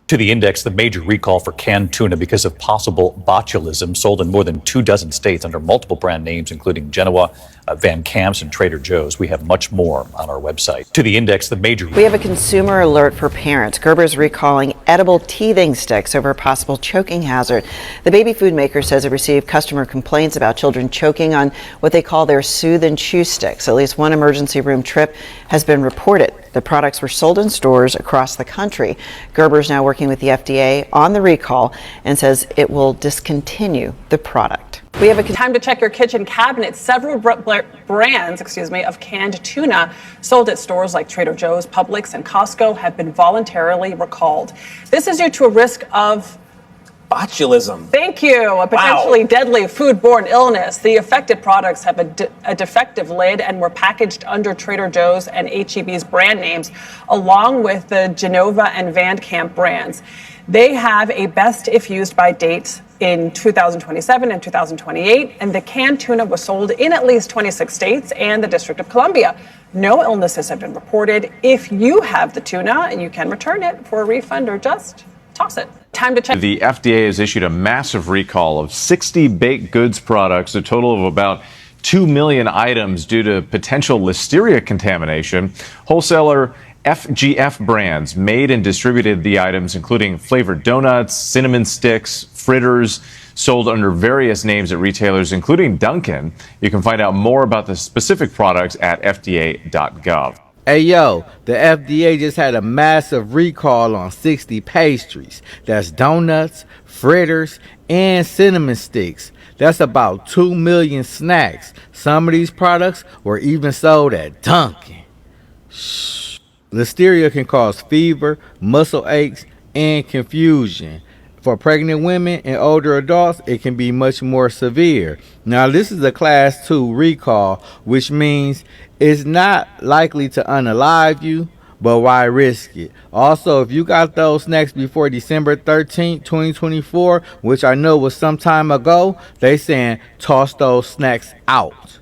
To the index, the major recall for canned tuna because of possible botulism, sold in more than 24 states under multiple brand names, including Genoa, Van Camp's, and Trader Joe's. We have much more on our website. To the index, the major... We have a consumer alert for parents. Gerber's recalling edible teething sticks over a possible choking hazard. The baby food maker says it received customer complaints about children choking on what they call their soothe and chew sticks. At least one emergency room trip has been reported. The products were sold in stores across the country. Gerber's now working with the FDA on the recall and says it will discontinue the product. We have a time to check your kitchen cabinet. Several brands, of canned tuna sold at stores like Trader Joe's, Publix, and Costco have been voluntarily recalled. This is due to a risk of botulism. Thank you. A potentially deadly foodborne illness. The affected products have a defective lid and were packaged under Trader Joe's and H-E-B's brand names, along with the Genova and Van Camp brands. They have a best if used by dates in 2027 and 2028, and the canned tuna was sold in at least 26 states and the District of Columbia. No illnesses have been reported. If you have the tuna, you can return it for a refund or just toss it. Time to check. The FDA has issued a massive recall of 60 baked goods products, a total of about 2 million items due to potential listeria contamination. Wholesaler FGF Brands made and distributed the items, including flavored donuts, cinnamon sticks, fritters, sold under various names at retailers, including Dunkin'. You can find out more about the specific products at fda.gov. Hey yo, the FDA just had a massive recall on 60 pastries. That's donuts, fritters, and cinnamon sticks. That's about 2 million snacks. Some of these products were even sold at Dunkin'. Shh. Listeria can cause fever, muscle aches, and confusion. For pregnant women and older adults, it can be much more severe. Now, this is a Class 2 recall, which means it's not likely to unalive you, but why risk it? Also, if you got those snacks before December 13th, 2024, which I know was some time ago, they saying toss those snacks out.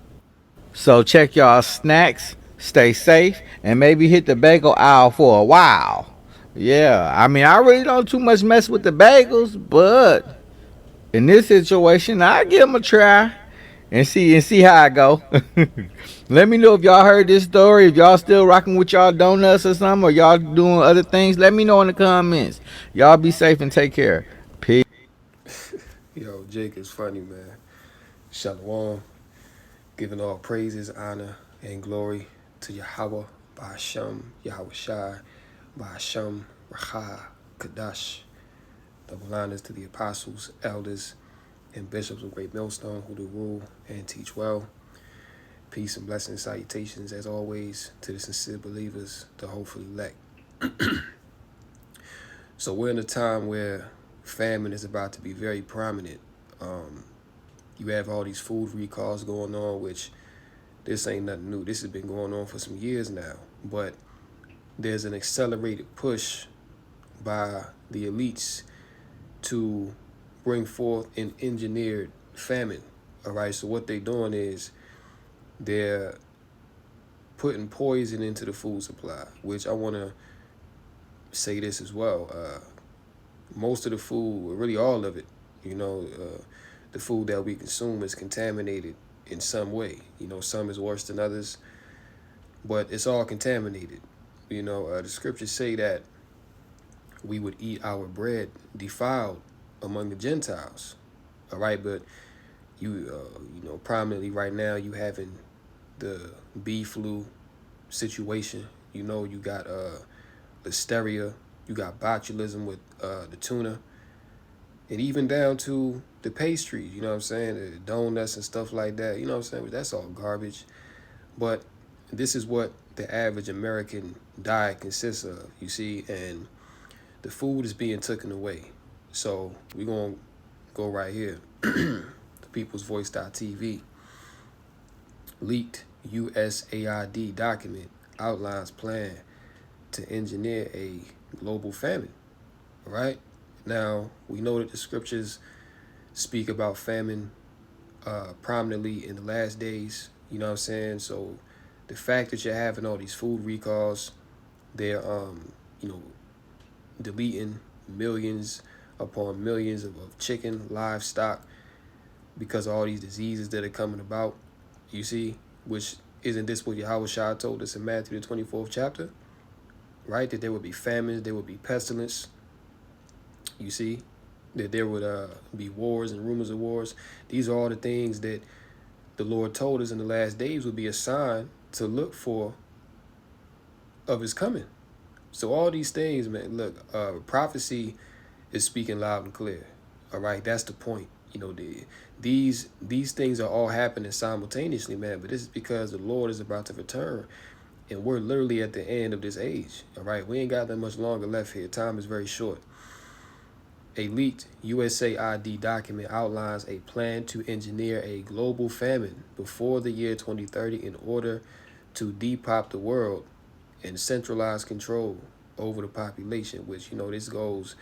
So check y'all snacks, stay safe, and maybe hit the bagel aisle for a while. Yeah, I mean, I really don't too much mess with the bagels, but in this situation, I give them a try and see how I go. Let me know if y'all heard this story, if y'all still rocking with y'all donuts or something, or y'all doing other things. Let me know in the comments. Y'all be safe and take care. Peace. Yo, Jake is funny, man. Shalom. Giving all praises, honor, and glory to Yahweh, Ba'ashem, Yahweh Shai, Ba'ashem, Racha, Kadash. Double honors to the apostles, elders, and bishops of Great Millstone who do rule and teach well. Peace and blessings, salutations, as always, to the sincere believers, the hopefully elect. So we're in a time where famine is about to be very prominent. You have all these food recalls going on, which this ain't nothing new. This has been going on for some years now. But there's an accelerated push by the elites to bring forth an engineered famine. All right, so what they're doing is they're putting poison into the food supply, which I want to say this as well. Most of the food, really all of it, the food that we consume is contaminated in some way. Some is worse than others, but it's all contaminated. The scriptures say that we would eat our bread defiled among the Gentiles. All right, but prominently right now you having the bee flu situation. You got listeria, you got botulism with the tuna, and even down to the pastries, the donuts and stuff like that, that's all garbage. But this is what the average American diet consists of, you see, and the food is being taken away. So we're going to go right here. The peoplesvoice.tv leaked USAID document outlines plan to engineer a global famine. All right. Now, we know that the scriptures speak about famine prominently in the last days. So the fact that you're having all these food recalls, they're, deleting millions upon millions of chicken, livestock, because of all these diseases that are coming about. You see, which isn't this what Yahweh told us in Matthew the 24th chapter? Right? That there would be famines, there would be pestilence. You see, that there would be wars and rumors of wars. These are all the things that the Lord told us in the last days would be a sign to look for of his coming. So all these things, man, look, prophecy is speaking loud and clear. All right, that's the point. You know, these things are all happening simultaneously, man. But this is because the Lord is about to return, and we're literally at the end of this age. All right, we ain't got that much longer left here. Time is very short. A leaked USAID document outlines a plan to engineer a global famine before the year 2030 in order to depop the world and centralize control over the population, which, you know, this goes,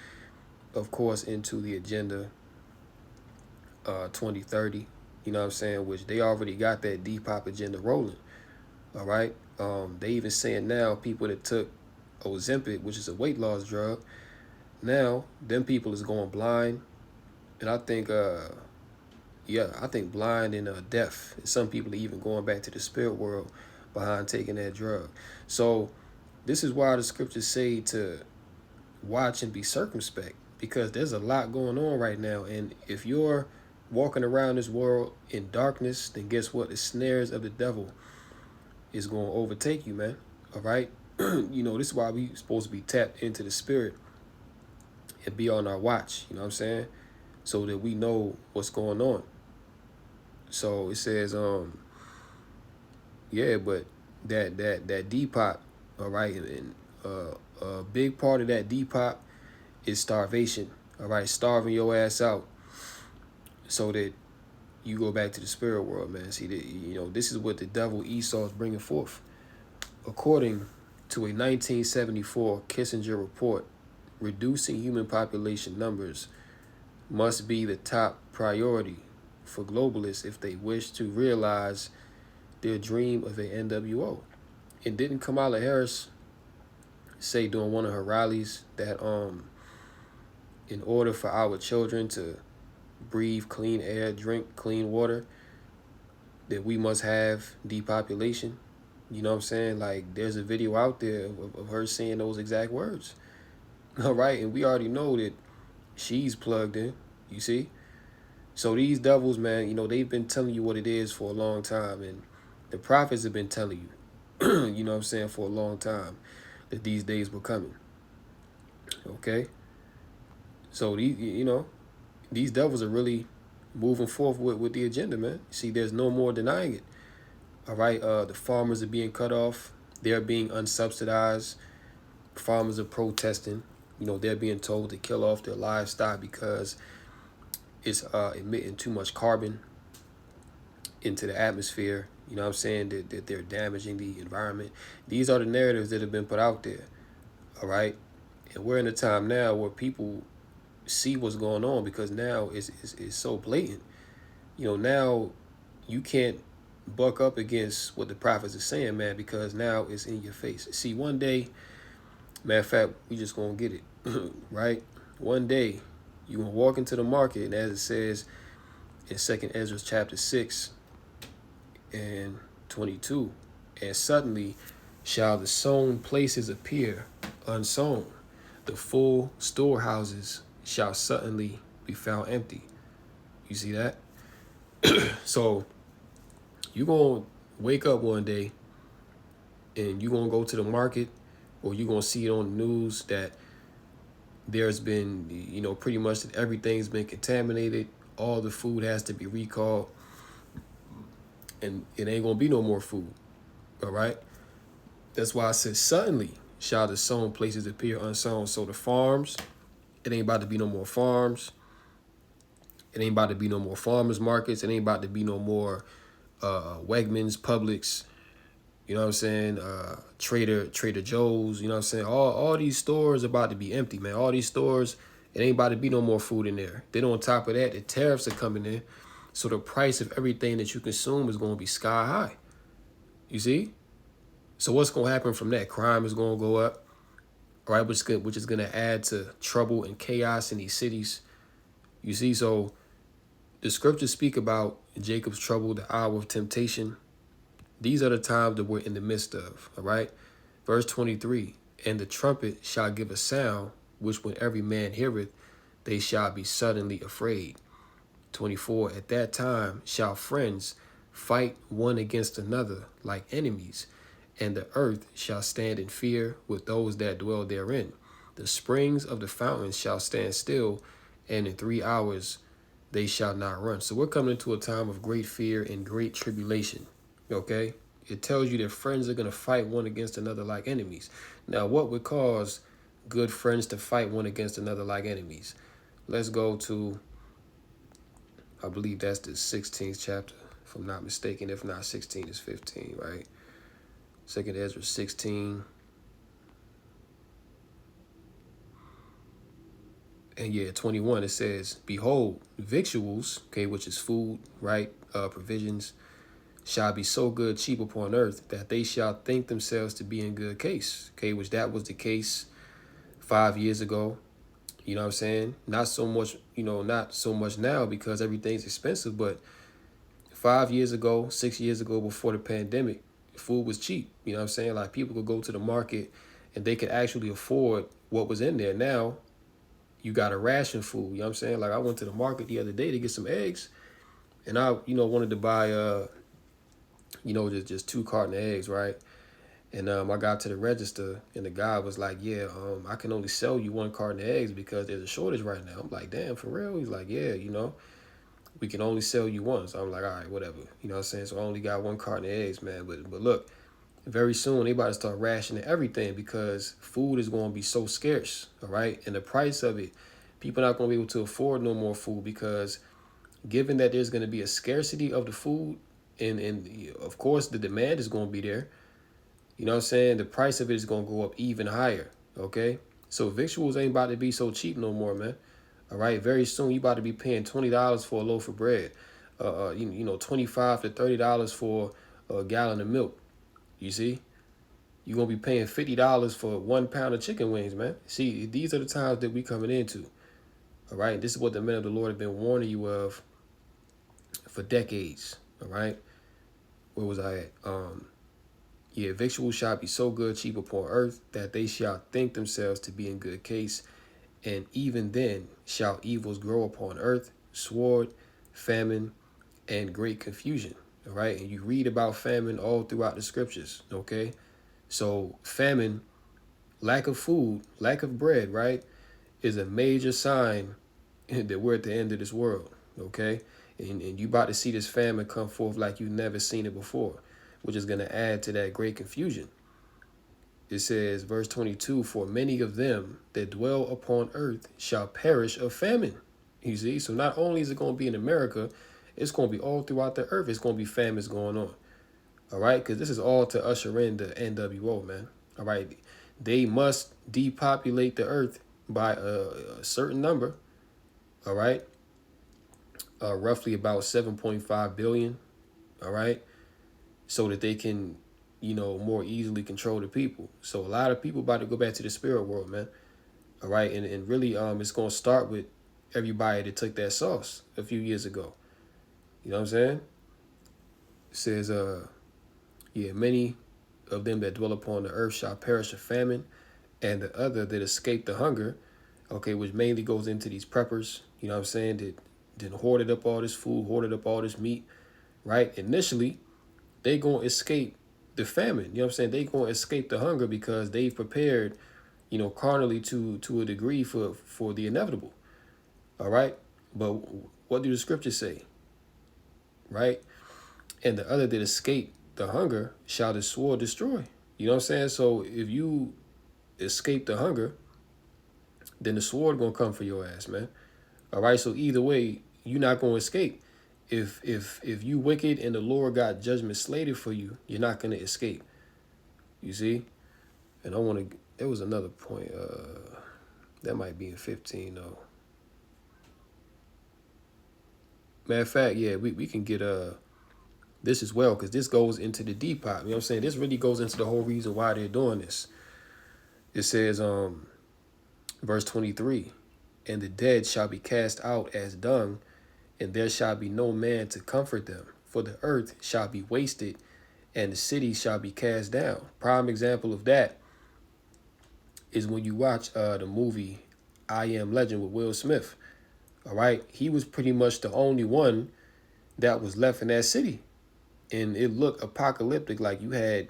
of course, into the agenda 2030, you know what I'm saying, which they already got that depop agenda rolling. All right. They even saying now people that took Ozempic, which is a weight loss drug, now them people is going blind, and I think blind and deaf, and some people are even going back to the spirit world behind taking that drug. So this is why the scriptures say to watch and be circumspect, because there's a lot going on right now. And if you're walking around this world in darkness, then guess what? The snares of the devil is going to overtake you, man. All right. You know, this is why we supposed to be tapped into the spirit and be on our watch, you know what I'm saying? So that we know what's going on. So it says, yeah, but that depop, all right, and a big part of that depop is starvation, all right, starving your ass out so that you go back to the spirit world, man. See, you know, this is what the devil Esau is bringing forth. According to a 1974 Kissinger report, reducing human population numbers must be the top priority for globalists if they wish to realize their dream of a NWO. And didn't Kamala Harris say during one of her rallies that in order for our children to breathe clean air, drink clean water, that we must have depopulation? You know what I'm saying? Like, there's a video out there of her saying those exact words. All right, and we already know that she's plugged in, you see? So these devils, man, you know, they've been telling you what it is for a long time, and the prophets have been telling you, you know what I'm saying, for a long time, that these days were coming. Okay? So, these devils are really moving forth with the agenda, man. See, there's no more denying it. All right, the farmers are being cut off. They're being unsubsidized. Farmers are protesting. You know, they're being told to kill off their livestock because it's emitting too much carbon into the atmosphere. You know what I'm saying? That they're damaging the environment. These are the narratives that have been put out there. All right. And we're in a time now where people see what's going on, because now it's so blatant. You know, now you can't buck up against what the prophets are saying, man, because now it's in your face. See, one day, matter of fact, we just gonna get it, right? One day, you gonna walk into the market, and as it says in 2nd Ezra chapter 6 and 22, and suddenly shall the sown places appear unsown. The full storehouses shall suddenly be found empty. You see that? So you gonna wake up one day and you gonna go to the market, or you gonna see it on the news that there's been, you know, pretty much that everything's been contaminated. All the food has to be recalled, and it ain't gonna be no more food. All right. That's why I said suddenly shall the sown places appear unsown. So the farms, it ain't about to be no more farms. It ain't about to be no more farmers markets. It ain't about to be no more Wegmans, Publix. You know what I'm saying? Trader Joe's. You know what I'm saying? All these stores about to be empty, man. All these stores, it ain't about to be no more food in there. Then on top of that, the tariffs are coming in. So the price of everything that you consume is going to be sky high. You see? So what's going to happen from that? Crime is going to go up. all right, which is gonna add to trouble and chaos in these cities. You see, so the scriptures speak about Jacob's trouble, the hour of temptation. These are the times that we're in the midst of, all right? Verse 23, and the trumpet shall give a sound, which when every man heareth, they shall be suddenly afraid. 24, at that time shall friends fight one against another like enemies, and the earth shall stand in fear with those that dwell therein. The springs of the fountains shall stand still, and in 3 hours they shall not run. So we're coming into a time of great fear and great tribulation. Okay? It tells you that friends are going to fight one against another like enemies. Now, what would cause good friends to fight one against another like enemies? Let's go to, I believe that's the 16th chapter, if I'm not mistaken. If not, 16 is 15, right? 2nd Ezra 16. And yeah, 21, it says, behold, victuals, okay, which is food, right? Provisions, shall be so good cheap upon earth that they shall think themselves to be in good case, okay, which that was the case 5 years ago. You know what I'm saying? Not so much, not so much now because everything's expensive, but 5 years ago, 6 years ago, before the pandemic, food was cheap. You know what I'm saying? Like people could go to the market and they could actually afford what was in there. Now you got to ration food. You know what I'm saying? Like I went to the market the other day to get some eggs, and I, wanted to buy just 2 carton of eggs, right? And I got to the register, and the guy was like, yeah, I can only sell you 1 carton of eggs because there's a shortage right now. I'm like, damn, for real? He's like, yeah, we can only sell you 1. So I'm like, all right, whatever. You know what I'm saying? So I only got 1 carton of eggs, man. But look, very soon they about to start rationing everything because food is going to be so scarce, all right? And the price of it, people not going to be able to afford no more food because given that there's going to be a scarcity of the food and of course the demand is going to be there, you know what I'm saying? The price of it is going to go up even higher, okay? So victuals ain't about to be so cheap no more, man. All right, very soon you about to be paying $20 for a loaf of bread, $25 to $30 for a gallon of milk. You see, you're gonna be paying $50 for 1 pound of chicken wings, man. See, these are the times that we coming into. All right, this is what the men of the Lord have been warning you of for decades. All right, where was I at? Yeah, victuals shall be so good cheap upon earth that they shall think themselves to be in good case, and even then shall evils grow upon earth, sword, famine, and great confusion. All right, and you read about famine all throughout the scriptures. Okay, so famine, lack of food, lack of bread, right, is a major sign that we're at the end of this world. Okay, and you about to see this famine come forth like you've never seen it before, which is going to add to that great confusion. It says, verse 22, for many of them that dwell upon earth shall perish of famine. You see, so not only is it going to be in America, it's going to be all throughout the earth. It's going to be famines going on. All right, because this is all to usher in the NWO, man. All right, they must depopulate the earth by a certain number. All right, roughly about 7.5 billion. All right, so that they can, more easily control the people. So a lot of people about to go back to the spirit world, man. All right, and really, it's gonna start with everybody that took that sauce a few years ago. You know what I'm saying? It says, many of them that dwell upon the earth shall perish of famine, and the other that escape the hunger, okay, which mainly goes into these preppers, you know what I'm saying, that hoarded up all this food, hoarded up all this meat, right? Initially, they gonna escape the famine, you know what I'm saying? They gonna escape the hunger because they've prepared, carnally to a degree for the inevitable, all right? But what do the scriptures say, right? And the other that escape the hunger shall the sword destroy. You know what I'm saying? So if you escape the hunger, then the sword gonna come for your ass, man. All right. So either way, you're not gonna escape. If you wicked and the Lord got judgment slated for you, you're not gonna escape. You see? And I want to. There was another point. That might be in 15 though. Matter of fact, yeah, we can get this as well, because this goes into the Depop. You know what I'm saying? This really goes into the whole reason why they're doing this. It says, verse 23, and the dead shall be cast out as dung, and there shall be no man to comfort them, for the earth shall be wasted, and the city shall be cast down. Prime example of that is when you watch the movie I Am Legend with Will Smith. All right, he was pretty much the only one that was left in that city, and it looked apocalyptic. Like you had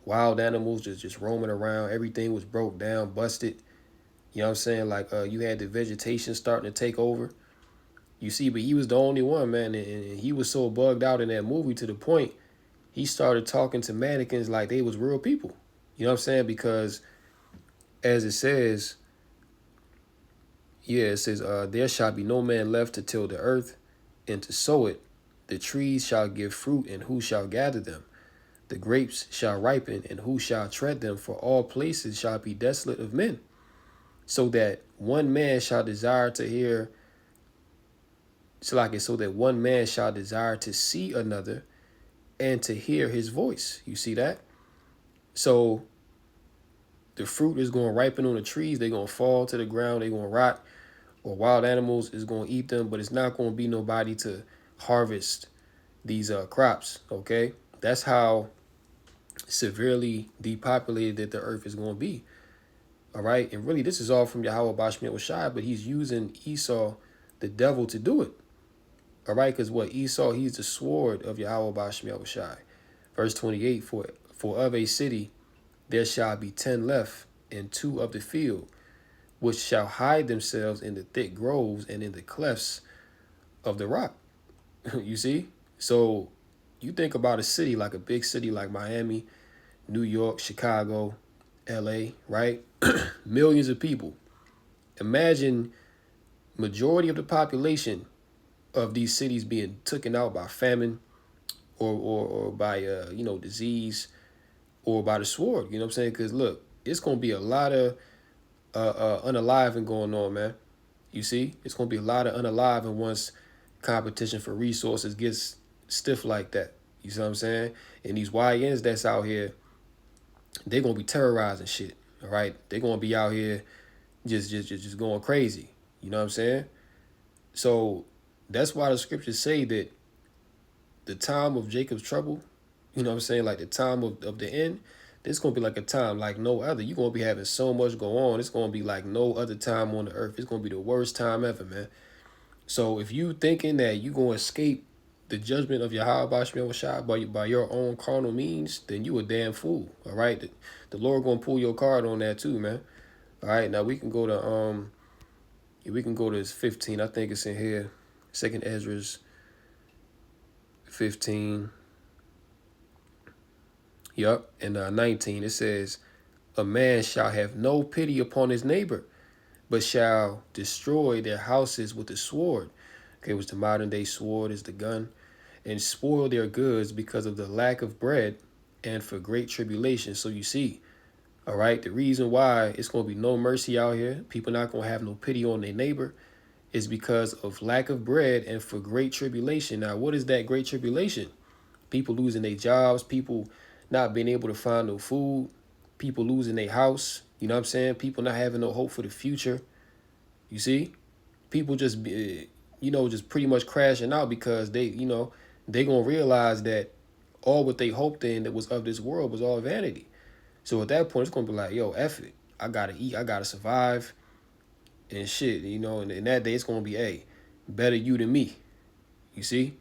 wild animals just roaming around. Everything was broke down, busted. You know what I'm saying? Like you had the vegetation starting to take over. You see, but he was the only one, man, and he was so bugged out in that movie to the point he started talking to mannequins like they was real people. You know what I'm saying? Because as it says, it says, there shall be no man left to till the earth and to sow it. The trees shall give fruit, and who shall gather them? The grapes shall ripen, and who shall tread them? For all places shall be desolate of men. So that one man shall desire to hear, so that one man shall desire to see another and to hear his voice. You see that? So the fruit is going to ripen on the trees. They're going to fall to the ground. They're going to rot, or wild animals is going to eat them, but it's not going to be nobody to harvest these crops, okay? That's how severely depopulated that the earth is going to be, all right? And really, this is all from Yahweh Bashmiel Shai, but he's using Esau, the devil, to do it, all right? Because what Esau, he's the sword of Yahweh Bashmiel Shai. Verse 28, for of a city there shall be 10 left, and 2 of the field, which shall hide themselves in the thick groves and in the clefts of the rock. You see? So you think about a city, like a big city like Miami, New York, Chicago, LA, right? Millions of people. Imagine majority of the population of these cities being taken out by famine or by disease or by the sword. You know what I'm saying? Because look, it's gonna be a lot of unaliving going on, man. You see, it's gonna be a lot of unaliving once competition for resources gets stiff like that. You see what I'm saying? And these YNs that's out here, they're gonna be terrorizing shit. All right, they're gonna be out here just going crazy. You know what I'm saying? So that's why the scriptures say that the time of Jacob's trouble, you know what I'm saying, like the time of the end, this gonna be like a time like no other. You're gonna be having so much go on. It's gonna be like no other time on the earth. It's gonna be the worst time ever, man. So if you thinking that you gonna escape the judgment of Yahweh Bashmiel Shai by your own carnal means, then you a damn fool. All right, the Lord gonna pull your card on that too, man. All right, now we can go to 15. I think it's in here. Second Ezra's 15. Yup, and 19. It says, a man shall have no pity upon his neighbor, but shall destroy their houses with the sword. Okay, which the modern day sword is the gun, and spoil their goods because of the lack of bread and for great tribulation. So you see, all right, the reason why it's going to be no mercy out here, people not going to have no pity on their neighbor, is because of lack of bread and for great tribulation. Now, what is that great tribulation? People losing their jobs, people not being able to find no food, people losing their house. You know what I'm saying? People not having no hope for the future. You see? People just, just pretty much crashing out because they going to realize that all what they hoped in that was of this world was all vanity. So at that point, it's going to be like, yo, F it. I got to eat. I got to survive and shit, and that day it's going to be, hey, better you than me. You see?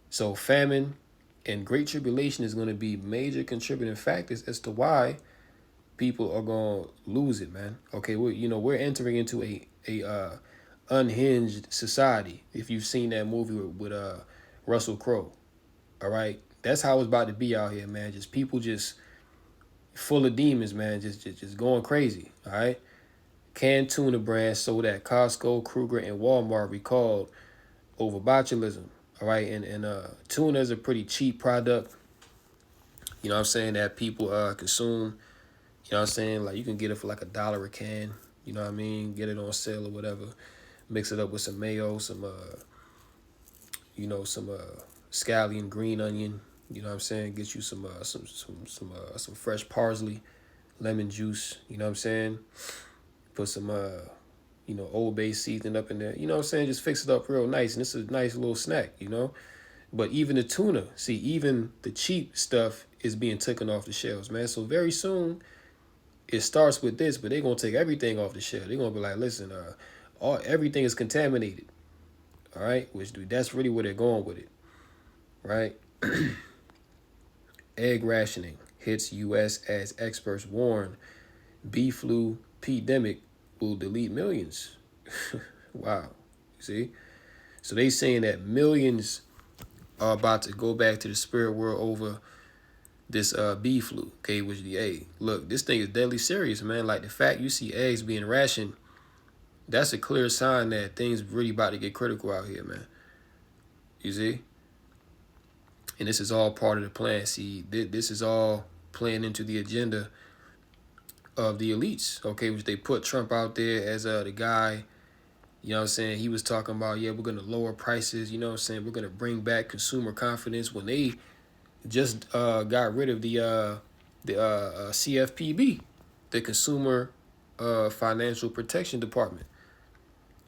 So famine and great tribulation is going to be major contributing factors as to why people are going to lose it, man. Okay, we're entering into a unhinged society. If you've seen that movie with Russell Crowe, all right, that's how it's about to be out here, man. Just people just full of demons, man, just going crazy. All right, canned tuna brand sold at Costco, Kroger, and Walmart recalled over botulism. All right, and tuna is a pretty cheap product. You know what I'm saying, that people consume. You know what I'm saying? Like you can get it for like $1 a can. You know what I mean? Get it on sale or whatever. Mix it up with some mayo, some scallion, green onion. You know what I'm saying? Get you some fresh parsley. lemon juice, you know what I'm saying? Put some, Old Bay seasoning up in there, you know what I'm saying? Just fix it up real nice. And it's a nice little snack, you know? But even the tuna, see, even the cheap stuff is being taken off the shelves, man. So very soon, it starts with this, but they're going to take everything off the shelf. They're going to be like, listen, everything is contaminated, all right? Which that's really where they're going with it, right? Egg rationing hits U.S. as experts warn bee flu pandemic will delete millions. Wow. See? So they saying that millions are about to go back to the spirit world over this bee flu, okay, which the egg. Look, this thing is deadly serious, man. Like the fact you see eggs being rationed, that's a clear sign that things really about to get critical out here, man. You see? And this is all part of the plan. See, this is all playing into the agenda of the elites, okay, which they put Trump out there as the guy, you know what I'm saying? He was talking about, yeah, we're going to lower prices, you know what I'm saying? We're going to bring back consumer confidence when they just got rid of the CFPB, the Consumer Financial Protection Department.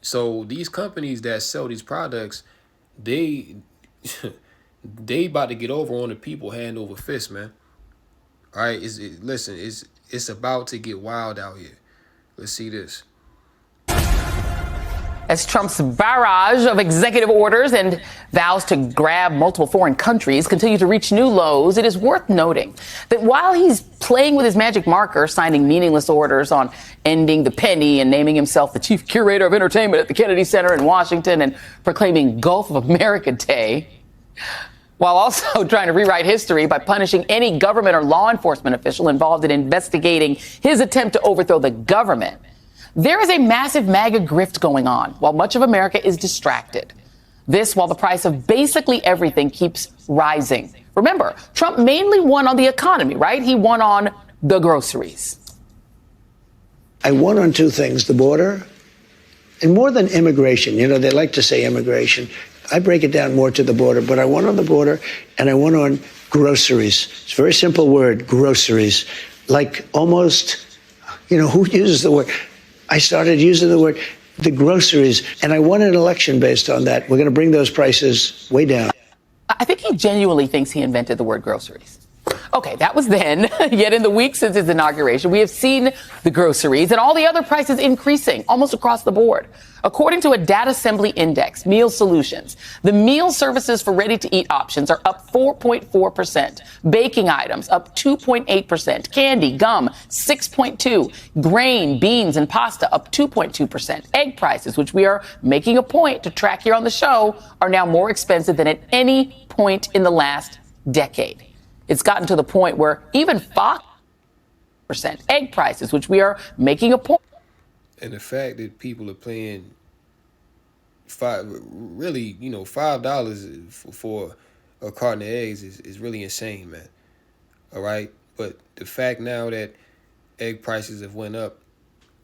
So these companies that sell these products, they they about to get over on the people hand over fist, man. All right, listen, it's about to get wild out here. Let's see this. As Trump's barrage of executive orders and vows to grab multiple foreign countries continue to reach new lows, it is worth noting that while he's playing with his magic marker, signing meaningless orders on ending the penny and naming himself the chief curator of entertainment at the Kennedy Center in Washington and proclaiming Gulf of America Day, while also trying to rewrite history by punishing any government or law enforcement official involved in investigating his attempt to overthrow the government, there is a massive MAGA grift going on while much of America is distracted. This while the price of basically everything keeps rising. Remember, Trump mainly won on the economy, right? He won on the groceries. I won on two things, the border and more than immigration. You know, they like to say immigration. I break it down more to the border, but I won on the border and I won on groceries. It's a very simple word, groceries. Like almost, who uses the word? I started using the word, the groceries, and I won an election based on that. We're going to bring those prices way down. I think he genuinely thinks he invented the word groceries. Okay, that was then. Yet in the week since his inauguration, we have seen the groceries and all the other prices increasing almost across the board. According to a data assembly index, Meal Solutions, the meal services for ready-to-eat options are up 4.4%. Baking items up 2.8%. Candy, gum, 6.2%. Grain, beans, and pasta up 2.2%. Egg prices, which we are making a point to track here on the show, are now more expensive than at any point in the last decade. It's gotten to the point where even Fox egg prices, which we are making a point. And the fact that people are paying $5 for a carton of eggs is really insane, man. All right. But the fact now that egg prices have went up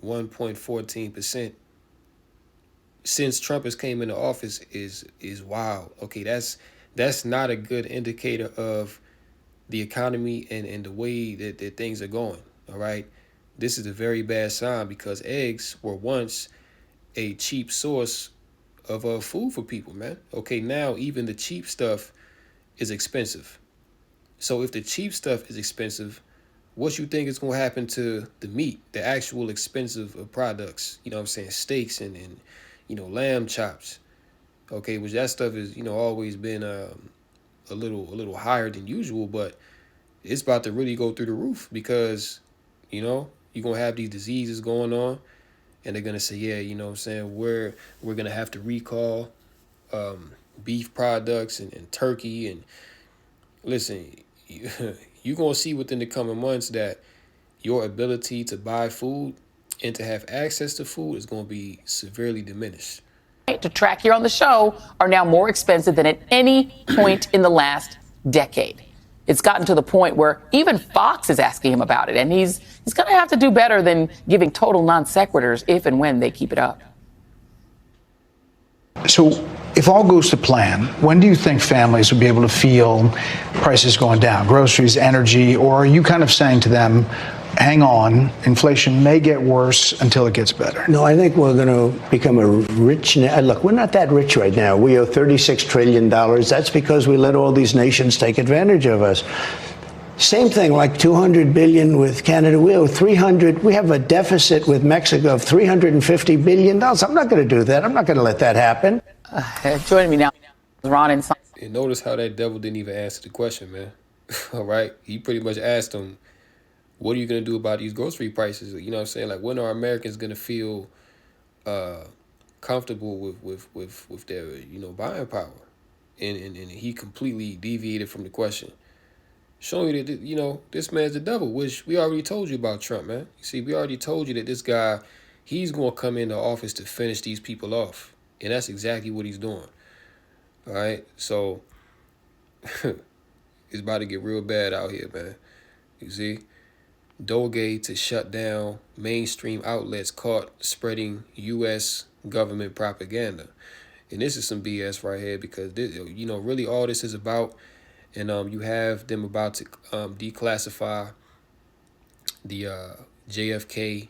1.14% since Trump has came into office is wild. Okay, that's not a good indicator of the economy and the way that things are going. All right. This is a very bad sign because eggs were once a cheap source of food for people, man. Okay, now even the cheap stuff is expensive. So if the cheap stuff is expensive, what you think is going to happen to the meat, the actual expensive products? You know what I'm saying? Steaks and lamb chops. Okay, which that stuff is, always been a little higher than usual, but it's about to really go through the roof because, you're going to have these diseases going on and they're going to say, yeah, we're going to have to recall beef products and turkey. And listen, you're going to see within the coming months that your ability to buy food and to have access to food is going to be severely diminished. To track here on the show are now more expensive than at any point in the last decade. It's gotten to the point where even Fox is asking him about it, and he's going to have to do better than giving total non sequiturs if and when they keep it up. So if all goes to plan, when do you think families will be able to feel prices going down, groceries, energy, or are you kind of saying to them, hang on. Inflation may get worse until it gets better. No, I think we're going to become a rich. Look, we're not that rich right now. We owe $36 trillion. That's because we let all these nations take advantage of us. Same thing, like 200 billion with Canada. We owe 300. We have a deficit with Mexico of $350 billion. I'm not going to do that. I'm not going to let that happen. Joining me now, Ron and Simon. And notice how that devil didn't even answer the question, man. All right? He pretty much asked him, what are you going to do about these grocery prices? You know what I'm saying? Like, when are Americans going to feel comfortable with their, buying power? And he completely deviated from the question. Showing you that, this man's the devil, which we already told you about Trump, man. You see, we already told you that this guy, he's going to come into office to finish these people off. And that's exactly what he's doing. All right? So, it's about to get real bad out here, man. You see? Doge to shut down mainstream outlets caught spreading U.S. government propaganda. And this is some BS right here because, this, really all this is about. And you have them about to declassify the JFK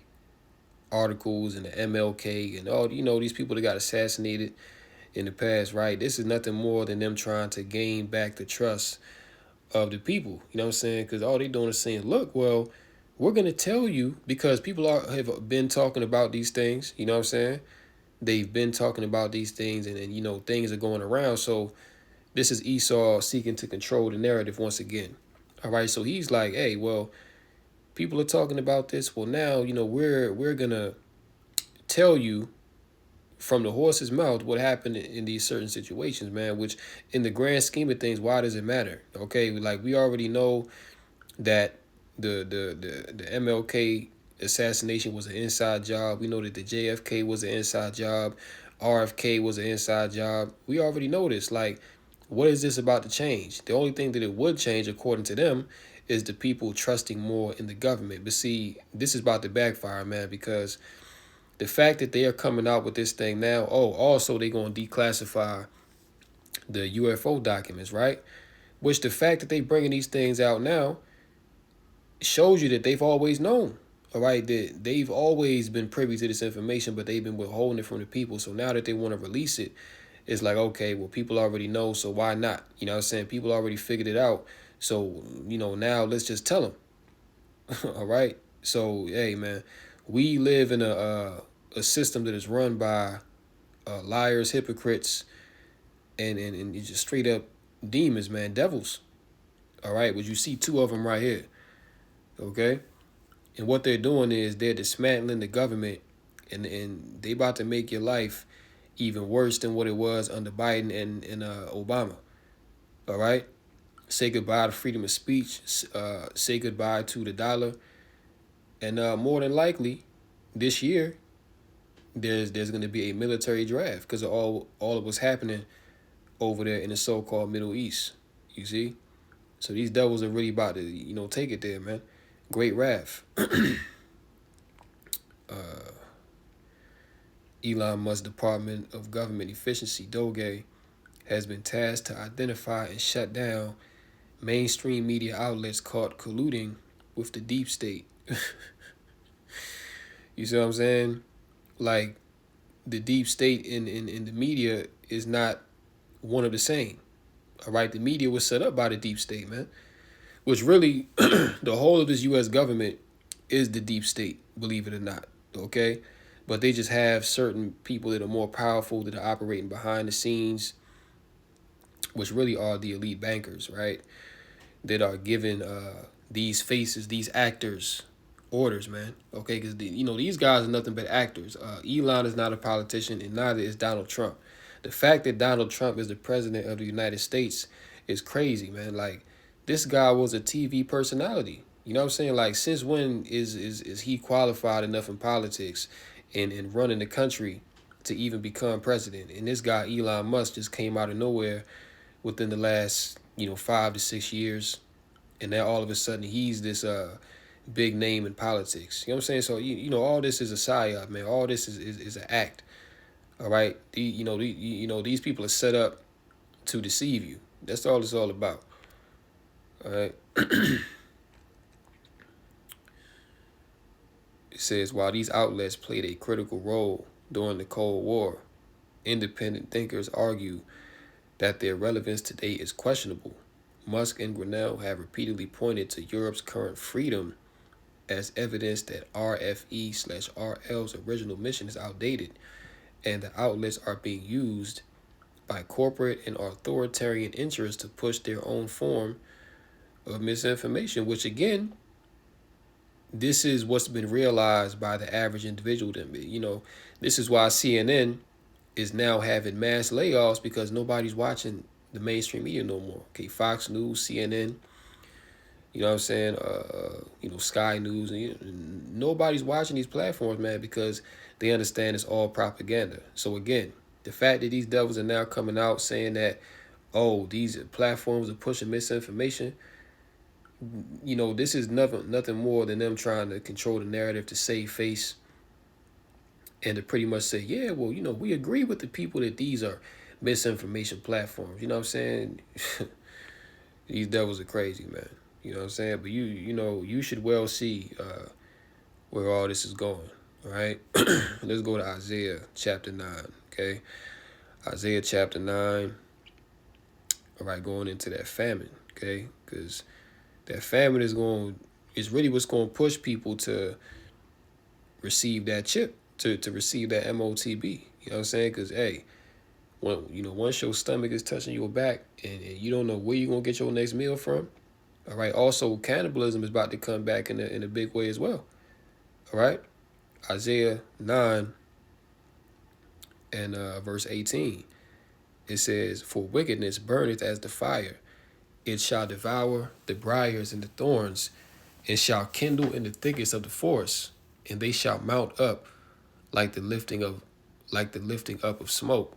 articles and the MLK and all, these people that got assassinated in the past, right? This is nothing more than them trying to gain back the trust of the people. You know what I'm saying? Because all they doing is saying, look, well, we're going to tell you because people have been talking about these things. You know what I'm saying? They've been talking about these things and things are going around. So this is Esau seeking to control the narrative once again. All right. So he's like, hey, well, people are talking about this. Well, now, we're going to tell you from the horse's mouth what happened in these certain situations, man, which in the grand scheme of things, why does it matter? Okay. Like we already know that the MLK assassination was an inside job. We know that the JFK was an inside job. RFK was an inside job. We already know this. Like, what is this about to change? The only thing that it would change, according to them, is the people trusting more in the government. But see, this is about to backfire, man, because the fact that they are coming out with this thing now, also they're going to declassify the UFO documents, right? Which the fact that they bringing these things out now shows you that they've always known, all right? That they've always been privy to this information, but they've been withholding it from the people. So now that they want to release it, it's like, okay, well, people already know, so why not? You know what I'm saying? People already figured it out. So, now let's just tell them. All right? So, hey, man, we live in a system that is run by liars, hypocrites, and just straight up demons, man, devils. All right? But you see two of them right here. Okay? And what they're doing is they're dismantling the government and they about to make your life even worse than what it was under Biden and Obama. All right? Say goodbye to freedom of speech. Say goodbye to the dollar. And more than likely, this year, there's going to be a military draft because of all of what's happening over there in the so-called Middle East. You see? So these devils are really about to, take it there, man. Great wrath. Elon Musk's Department of Government Efficiency, Doge, has been tasked to identify and shut down mainstream media outlets caught colluding with the deep state. You see what I'm saying? Like, the deep state in the media is not one of the same. All right? The media was set up by the deep state, man. Which really, the whole of this U.S. government is the deep state, believe it or not. Okay? But they just have certain people that are more powerful that are operating behind the scenes, which really are the elite bankers, right? That are giving these faces, these actors, orders, man. Okay, because these guys are nothing but actors. Elon is not a politician, and neither is Donald Trump. The fact that Donald Trump is the president of the United States is crazy, man. Like, this guy was a TV personality. You know what I'm saying? Like, since when is he qualified enough in politics and running the country to even become president? And this guy, Elon Musk, just came out of nowhere within the last, 5 to 6 years. And now all of a sudden he's this big name in politics. You know what I'm saying? So, all this is a psyop, man. All this is an act. All right? These people are set up to deceive you. That's all it's all about. All right? It says, while these outlets played a critical role during the Cold War, independent thinkers argue that their relevance today is questionable. Musk and Grinnell have repeatedly pointed to Europe's current freedom as evidence that RFE/RL's original mission is outdated, and the outlets are being used by corporate and authoritarian interests to push their own form of misinformation, which again, this is what's been realized by the average individual. This is why CNN is now having mass layoffs, because nobody's watching the mainstream media no more. Okay, Fox News, CNN, you know what I'm saying? Sky News, and nobody's watching these platforms, man, because they understand it's all propaganda. So again, the fact that these devils are now coming out saying that, oh, these platforms are pushing misinformation, this is nothing more than them trying to control the narrative to save face, and to pretty much say, yeah, well, we agree with the people that these are misinformation platforms. You know what I'm saying? These devils are crazy, man. You know what I'm saying? But you should well see where all this is going. All right? Let's go to Isaiah chapter 9, okay? Isaiah chapter 9. All right, going into that famine, okay? Because that famine is really what's going to push people to receive that chip, to receive that MOTB. You know what I'm saying? Because, hey, once your stomach is touching your back and you don't know where you're going to get your next meal from, all right? Also, cannibalism is about to come back in a big way as well, all right? Isaiah 9 and verse 18, it says, "For wickedness burneth as the fire. It shall devour the briars and the thorns, and shall kindle in the thickets of the forest, and they shall mount up like the lifting up of smoke.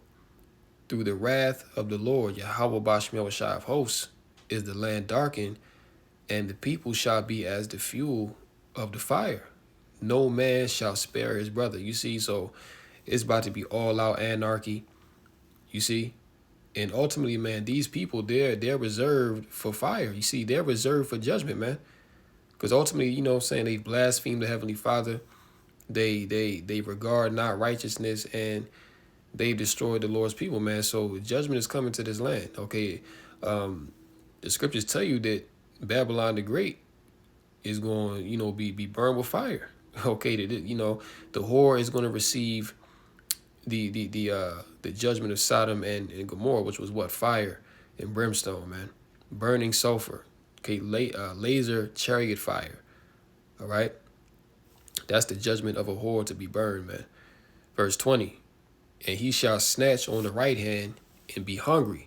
Through the wrath of the Lord, Yahweh Bashmel Shai of hosts, is the land darkened, and the people shall be as the fuel of the fire. No man shall spare his brother." You see, so it's about to be all out anarchy. You see? And ultimately, man, these people, they're reserved for fire. You see, they're reserved for judgment, man. Because ultimately, you know what I'm saying, they blaspheme the Heavenly Father. They regard not righteousness, and they've destroyed the Lord's people, man. So judgment is coming to this land, okay? The scriptures tell you that Babylon the Great is going, be burned with fire. Okay, the whore is going to receive the judgment of Sodom and Gomorrah, which was what? Fire and brimstone, man. Burning sulfur. Okay, laser chariot fire. All right? That's the judgment of a whore to be burned, man. Verse 20, "And he shall snatch on the right hand and be hungry,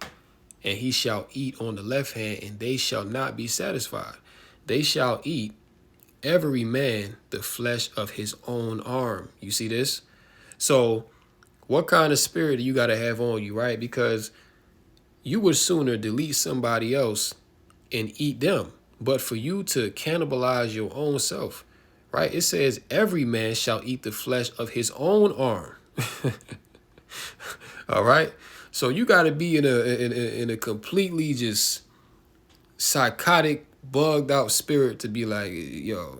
and he shall eat on the left hand, and they shall not be satisfied. They shall eat, every man, the flesh of his own arm." You see this? So what kind of spirit do you got to have on you, right? Because you would sooner delete somebody else and eat them, but for you to cannibalize your own self, right? It says every man shall eat the flesh of his own arm. All right? So you got to be in a completely just psychotic, bugged out spirit to be like, yo,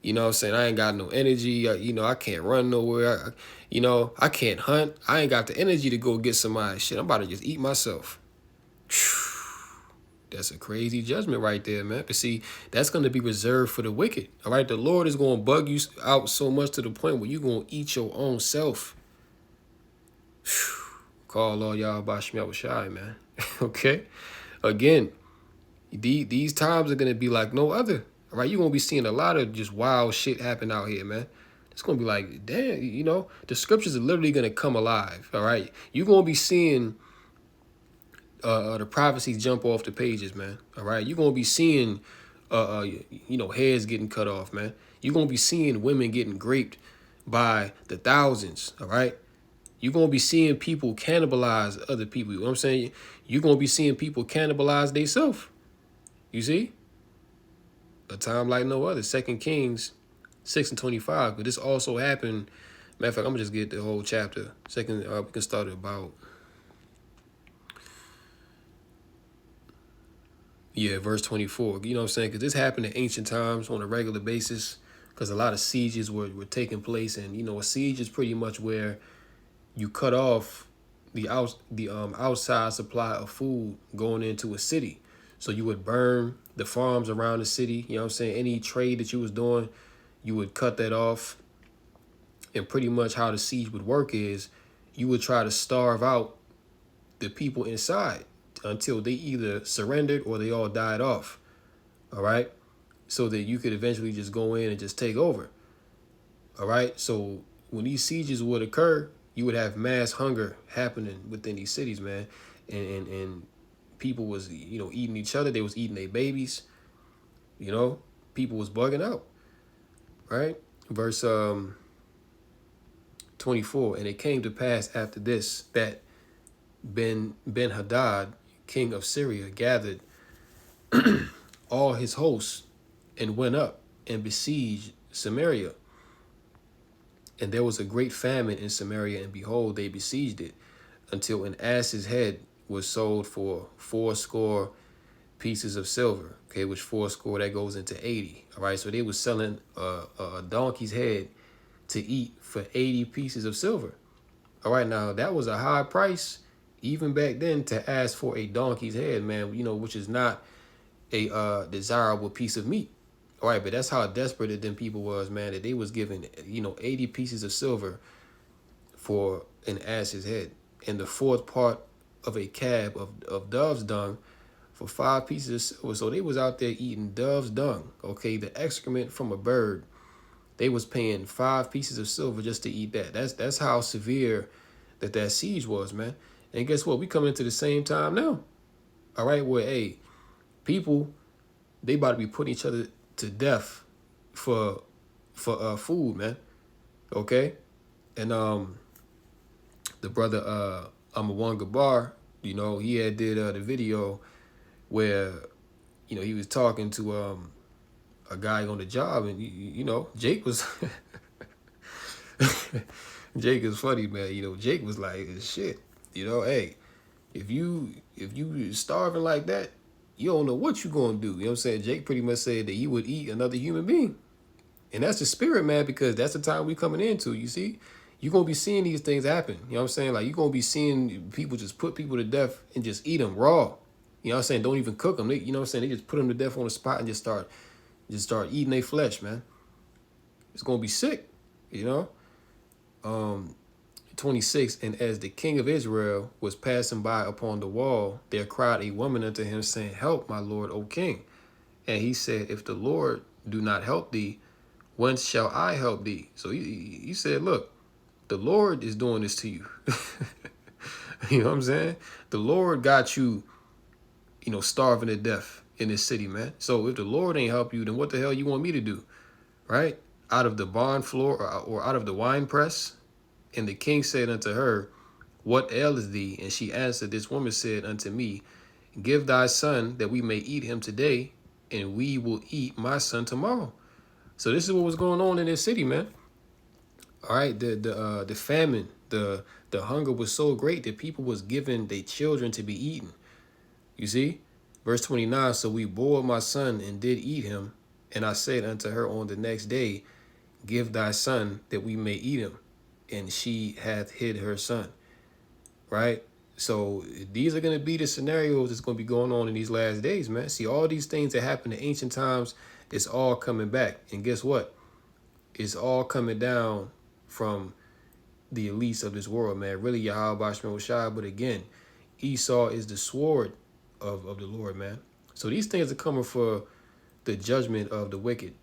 you know what I'm saying? I ain't got no energy. I can't run nowhere. I can't hunt. I ain't got the energy to go get somebody. Shit, I'm about to just eat myself. That's a crazy judgment right there, man. But see, that's going to be reserved for the wicked. All right? The Lord is going to bug you out so much to the point where you're going to eat your own self. Call all y'all by Shemel Shai, man. Okay? Again, these times are going to be like no other. All right? You're going to be seeing a lot of just wild shit happen out here, man. It's going to be like, damn, the scriptures are literally going to come alive. All right? You're going to be seeing the prophecies jump off the pages, man. All right? You're going to be seeing, heads getting cut off, man. You're going to be seeing women getting raped by the thousands, all right? You're going to be seeing people cannibalize other people. You know what I'm saying? You're going to be seeing people cannibalize themselves. You see? A time like no other. 2 Kings 6:25. But this also happened. Matter of fact, I'm going to just get the whole chapter. We can start at about... verse 24. You know what I'm saying? Because this happened in ancient times on a regular basis. because a lot of sieges were taking place. And, you know, a siege is pretty much where you cut off the outside supply of food going into a city. So you would burn the farms around the city. You know what I'm saying? Any trade that you was doing, you would cut that off. And pretty much how the siege would work is you would try to starve out the people inside until they either surrendered or they all died off. All right. So that you could eventually just go in and just take over. All right. So when these sieges would occur, you would have mass hunger happening within these cities, man. And people was, you know, eating each other. They was eating their babies. You know, people was bugging out. Right. Verse 24. And it came to pass after this that Ben-Hadad, king of Syria, gathered all his hosts and went up and besieged Samaria. And there was a great famine in Samaria, and behold, they besieged it, until an ass's head was sold for 80 pieces of silver. Okay, which 80, that goes into 80. All right, so they was selling a donkey's head to eat for 80 pieces of silver. All right, now that was a high price even back then to ask for a donkey's head, man, you know, which is not a desirable piece of meat. All right, but that's how desperate them people was, man, that they was giving, you know, 80 pieces of silver for an ass's head, and the fourth part of a cab of dove's dung for 5 pieces of silver. So they was out there eating dove's dung, okay, the excrement from a bird. They was paying 5 pieces of silver just to eat that. That's how severe that siege was, man. And guess what? We coming into the same time now. All right, where, hey, people, they about to be putting each other to death for food, man. Okay? And the brother Amawan Gabar, you know, he had did the video where, you know, he was talking to a guy on the job, and you know, Jake was Jake is funny, man. You know, Jake was like, shit, you know, hey, if you starving like that, you don't know what you gonna do. You know what I'm saying? Jake pretty much said that he would eat another human being. And that's the spirit, man, because that's the time we coming into, you see? You're going to be seeing these things happen. You know what I'm saying? Like, you're going to be seeing people just put people to death and just eat them raw. You know what I'm saying? Don't even cook them. They, you know what I'm saying? They just put them to death on the spot and just start eating their flesh, man. It's going to be sick, you know? 26, and as the king of Israel was passing by upon the wall, there cried a woman unto him, saying, help, my lord, O king. And he said, if the Lord do not help thee, whence shall I help thee? So he said, look, the Lord is doing this to you. You know what I'm saying? The Lord got you, you know, starving to death in this city, man. So if the Lord ain't help you, then what the hell you want me to do? Right? Out of the barn floor or out of the wine press? And the king said unto her, what aileth thee? And she answered, this woman said unto me, give thy son that we may eat him today, and we will eat my son tomorrow. So this is what was going on in this city, man. All right, the famine, the hunger was so great that people was giving their children to be eaten. You see? Verse 29, so we boiled my son and did eat him. And I said unto her on the next day, give thy son that we may eat him. And she hath hid her son. Right? So these are going to be the scenarios that's going to be going on in these last days, man. See, all these things that happened in ancient times, it's all coming back. And guess what? It's all coming down from the elites of this world, man. Really, Yahweh Shemel Shai. But again, Esau is the sword of the Lord, man. So these things are coming for the judgment of the wicked.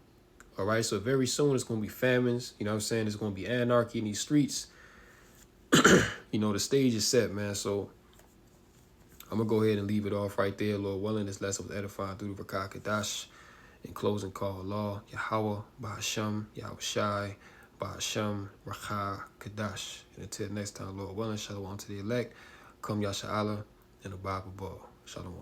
All right, so very soon it's going to be famines. You know what I'm saying? There's going to be anarchy in these streets. You know, the stage is set, man. So I'm going to go ahead and leave it off right there. Lord willing, this lesson was edifying through the Rakah Kadash. In closing, call Allah, Yahweh, Ba'asham, Yahweh Shai, Ba'asham, Rakah Kadash. And until next time, Lord willing, shalom to the elect. Come Yasha Allah and the Bible Ball. Shalom.